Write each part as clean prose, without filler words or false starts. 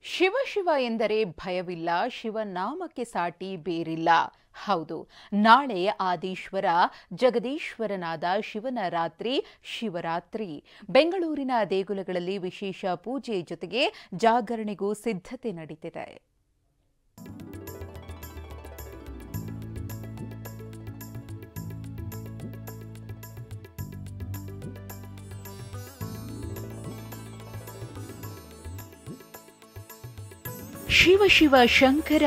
ಶಿವ ಶಿವ ಎಂದರೆ ಭಯವಿಲ್ಲ, ಶಿವನಾಮಕ್ಕೆ ಸಾಟಿ ಬೇರಿಲ್ಲ. ಹೌದು, ನಾಳೆ ಆದೀಶ್ವರ ಜಗದೀಶ್ವರನಾದ ಶಿವನ ರಾತ್ರಿ ಶಿವರಾತ್ರಿ. ಬೆಂಗಳೂರಿನ ದೇಗುಲಗಳಲ್ಲಿ ವಿಶೇಷ ಪೂಜೆ ಜೊತೆಗೆ ಜಾಗರಣೆಗೂ ಸಿದ್ಧತೆ ನಡೆದಿದೆ. ಶಿವ ಶಿವ ಶಂಕರ,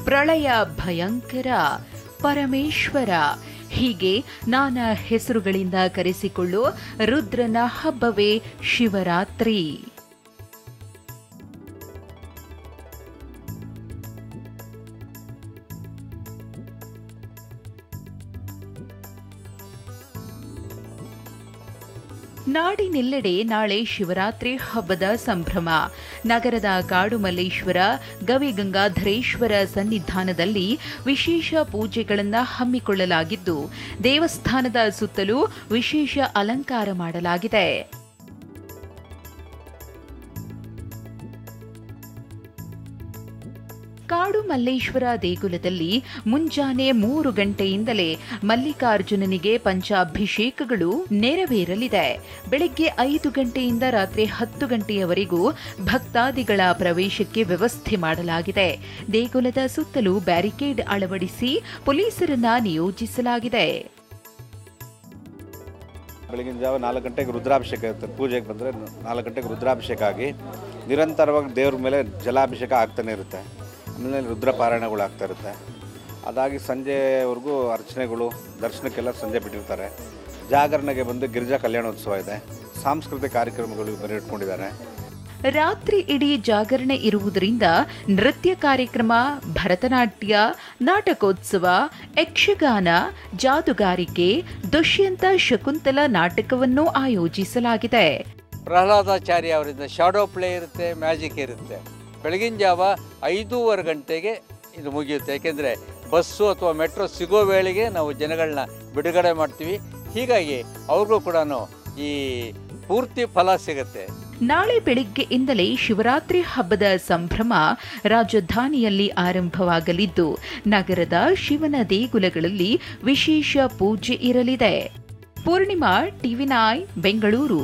ಪ್ರಳಯ ಭಯಂಕರ, ಪರಮೇಶ್ವರ ಹೀಗೆ ನಾನಾ ಹೆಸರುಗಳಿಂದ ಕರೆಸಿಕೊಳ್ಳುವ ರುದ್ರನ ಹಬ್ಬವೇ ಶಿವರಾತ್ರಿ. ನಾಡಿನೆಲ್ಲೆಡೆ ನಾಳೆ ಶಿವರಾತ್ರಿ ಹಬ್ಬದ ಸಂಭ್ರಮ. ನಗರದ ಕಾಡುಮಲ್ಲೇಶ್ವರ ಗವಿಗಂಗಾಧರೇಶ್ವರ ಸನ್ನಿಧಾನದಲ್ಲಿ ವಿಶೇಷ ಪೂಜೆಗಳನ್ನು ಹಮ್ಮಿಕೊಳ್ಳಲಾಗಿದ್ದು, ದೇವಸ್ಥಾನದ ಸುತ್ತಲೂ ವಿಶೇಷ ಅಲಂಕಾರ ಮಾಡಲಾಗಿದೆ. ಕಾಡುಮಲ್ಲೇಶ್ವರ ದೇಗುಲದಲ್ಲಿ ಮುಂಜಾನೆ 3 ಗಂಟೆಯಿಂದಲೇ ಮಲ್ಲಿಕಾರ್ಜುನನಿಗೆ ಪಂಚಾಭಿಷೇಕಗಳು ನೆರವೇರಲಿದೆ. ಬೆಳಗ್ಗೆ 5 ಗಂಟೆಯಿಂದ ರಾತ್ರಿ 10 ಗಂಟೆಯವರೆಗೂ ಭಕ್ತಾದಿಗಳ ಪ್ರವೇಶಕ್ಕೆ ವ್ಯವಸ್ಥೆ ಮಾಡಲಾಗಿದೆ. ದೇಗುಲದ ಸುತ್ತಲೂ ಬ್ಯಾರಿಕೇಡ್ ಅಳವಡಿಸಿ ಪೊಲೀಸರನ್ನ ನಿಯೋಜಿಸಲಾಗಿದೆ. ಬೆಳಗಿನ ಜಾವ 4 ಗಂಟೆಗೆ ರುದ್ರಾಭಿಷೇಕ ಇರುತ್ತೆ. ಪೂಜೆಗೆ ಬಂದರೆ 4 ಗಂಟೆಗೆ ರುದ್ರಾಭಿಷೇಕ ಆಗಿ ನಿರಂತರವಾಗಿ ದೇವ್ರ ಮೇಲೆ ಜಲಾಭಿಷೇಕ ಆಗ್ತಾನೆ ಇರುತ್ತೆ. ಆಮೇಲೆ ರುದ್ರ ಪಾರಾಯಣಗಳು ಆಗ್ತಾ ಇರುತ್ತೆ. ಅದಾಗಿ ಸಂಜೆವರೆಗೂ ಅರ್ಚನೆಗಳು, ದರ್ಶನಕ್ಕೆಲ್ಲ ಸಂಜೆ ಬಿಟ್ಟಿರ್ತಾರೆ. ಜಾಗರಣೆಗೆ ಬಂದು ಗಿರಿಜಾ ಕಲ್ಯಾಣೋತ್ಸವ ಇದೆ. ಸಾಂಸ್ಕೃತಿಕ ಕಾರ್ಯಕ್ರಮಗಳು ಇಟ್ಕೊಂಡಿದ್ದಾರೆ. ರಾತ್ರಿ ಇಡೀ ಜಾಗರಣೆ ಇರುವುದರಿಂದ ನೃತ್ಯ ಕಾರ್ಯಕ್ರಮ, ಭರತನಾಟ್ಯ, ನಾಟಕೋತ್ಸವ, ಯಕ್ಷಗಾನ, ಜಾದುಗಾರಿಕೆ, ದುಷ್ಯಂತ ಶಕುಂತಲ ನಾಟಕವನ್ನು ಆಯೋಜಿಸಲಾಗಿದೆ. ಪ್ರಹ್ಲಾದಾಚಾರ್ಯ ಅವರಿಂದ ಶಾಡೋ ಪ್ಲೇ ಇರುತ್ತೆ, ಮ್ಯಾಜಿಕ್ ಇರುತ್ತೆ. ಬೆಳಗಿನ ಜಾವ 5:15 ಗಂಟೆಗೆ ಇದು ಮುಗಿಯುತ್ತೆ. ಏಕೆಂದರೆ ಬಸ್ಸು ಅಥವಾ ಮೆಟ್ರೋ ಸಿಗೋ ವೇಳೆಗೆ ನಾವು ಜನಗಳನ್ನ ಬಿಡುಗಡೆ ಮಾಡ್ತೀವಿ. ಹೀಗಾಗಿ ಅವ್ರಿಗೂ ಕೂಡ ಈ ಪೂರ್ತಿ ಫಲ ಸಿಗುತ್ತೆ. ನಾಳೆ ಬೆಳಿಗ್ಗೆಯಿಂದಲೇ ಶಿವರಾತ್ರಿ ಹಬ್ಬದ ಸಂಭ್ರಮ ರಾಜಧಾನಿಯಲ್ಲಿ ಆರಂಭವಾಗಲಿದ್ದು, ನಗರದ ಶಿವನ ದೇಗುಲಗಳಲ್ಲಿ ವಿಶೇಷ ಪೂಜೆ ಇರಲಿದೆ. ಪೂರ್ಣಿಮಾ, TV9 ಬೆಂಗಳೂರು.